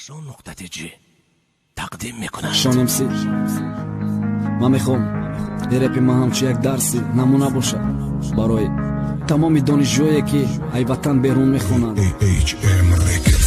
Shon.tg تقدیم میکنم. شانمسی من میخوام رپ ما همچون یک درسی نمونه باشه برای تمام دانشجویی که ای وطن بیرون میخونند.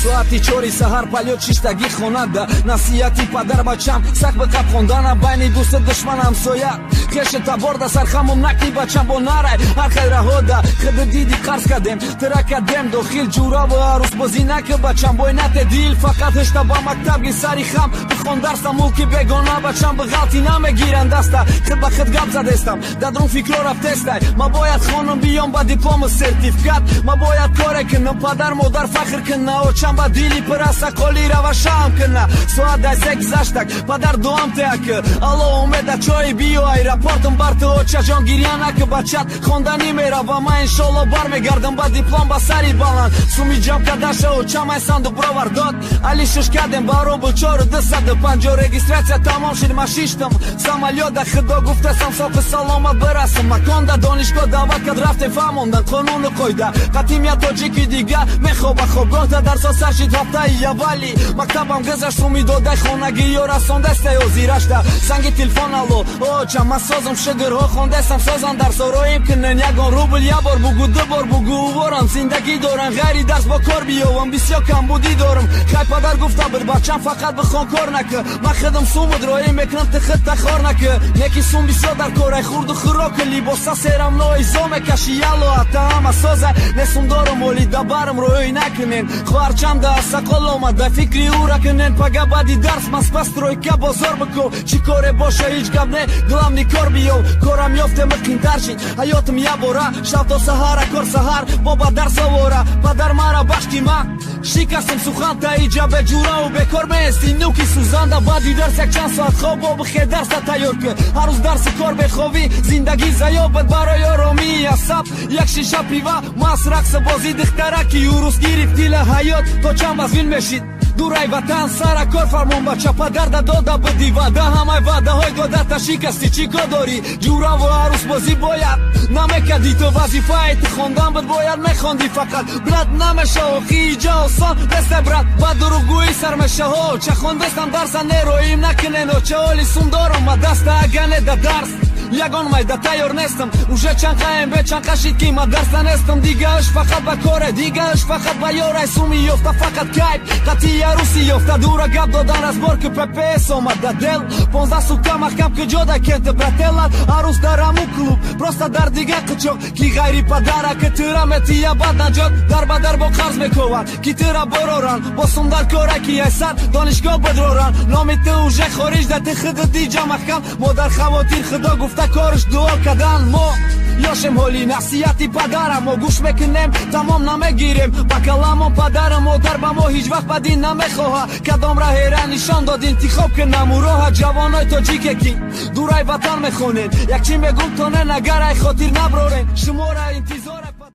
ساعتی 4 سحر پلیوت شیشتگی خونده نصیحتی پدر بچم سک به قب خوندن بین دوست دشمن همسایه خیش تبارده سرخمم نکی بچم با نرای هر خیلی رهاده خود دیدی قرض کدیم ترکدیم داخل جورا و عروس بازی نکه بچم بای نت دیل فقط هشتا با مکتب گی سری خم بخون درستم ملکی بگانه بچم به غلطی نمیگیرن دسته خود به خود گب زدستم دادرون فکر رفتستای ما باید خانم بیام با دیپلم سرتیفیکات ما باید کار کنم پدر مادر فخر کنه و چم با دیلی پرسا کلی روشم کنه ساعت دست گذشتک پدر دوام تک الله امید چای بیو ایرپورتم بر تو چجان گیریانه که بچت خواندنی میره و من انشالله برمیگردم با دیپلم با سری بالان سومی جام کداشه و چم ایساندو براور داد علی شش کردم بارو بل 425 رگیستراسیا تمام شد ما شیشتم سامالیوت خدا گفتم صاف سلامت برسم مکان دا دانشگاه دعوت کرد رفتم فهموندن قانون قایده قدیمیت تاجیکی دیگه میخواب خوابگاه تا درس سرشید هفته اولی مکتبم گذشت سومی داده خانگی یا رسانده است و زیرشته زنگ تلفن الو چم من سازم شگرها خوندستم سازن درس رایم کنن یگان روبل یه بار بگو دو بار بگو ورم زندگی دارن غیری درس با کار بیاوم بسیار کم بودی دارم خیلی پدر گفته بر بچم فقط بخوان کار نکه من خودم سومد رایم میکنم تخت تخار نکه یکی سوم بسیار در کار خورد و خوراک لیباسا سرم نایزام کشی یلو حتی همه سازه نسوم دارم ولی دبرم روی نکنین خوارچم ده سقال آمده فکری او را کنین پگه بعدی درس مست پست روی که بازار بکو چی کاره باشه هیچ گب نه دلم نیکار بیو کارم یافته مکین درشید حیاتم یه باره شب تا سهر کار سهر بابا درس آوره پدر مرا بشکی من شکستم سخن تا ایجا به جورا و بکار میستی نوکی سوزنده بعدی درس یک چند ساعت خواب و بخیر درس تیار که هر روز درس کار بخوابی زندگی زیابت برای آرامی عصب یک شیشه پیوه ماس رقص بازی دخترکی یوروس گیرید دیل حیات تا چند وزین میشید دورای وطن سر کار فرمون بچه پدر داده به دیواده همه وعده های داده تا شکستی چی کار داری جورا و عروس بازی باید نمیکدی تو وظیفه ایت خوندن بد باید میخوندی فقط بلد نمیشه و خیجه آسان دست برد و دروگوی سر میشه ها چه خوندستم درس نیرویم نکنین و چه حالی سوم دارم و دست اگنه ده درس یگان مایده تیار نیستم اوشه چند قایم به چند قشید که ما درس نستم دیگهش فقط با کاره دیگهش فقط با یاره سومی یفته فقط کیف قطعی عروسی یفته دوره گب دادن از بار که پپیس آمد در دل 15 سوکه محکم که جاده کنت برتلت عروس درمو کلوب پروستا در دیگه قچوک کی غیری پدره که ترمتی یا بد نجات در بدر با قرض میکوان کی تره برارن با سوم در کاره کی ایسر دانشگاه بدرارن نامی تو اوشه خارج ده خود دیجا محکم مادر خواتیر خدا گفته کارش دعا کردن ما یاشم حالی نصیحتی پدرم و گوش میکنیم تمام نمیگیریم با کلام پدرم مادر با ما هیچ وقت بدین نمیخواه کدام راه را نشان داد انتخاب کنم و راه جوانای تاجیک کی دورای وطن میخونین یک چی میگم تا نه نگر ای خاطر نبرارین شما را انتظار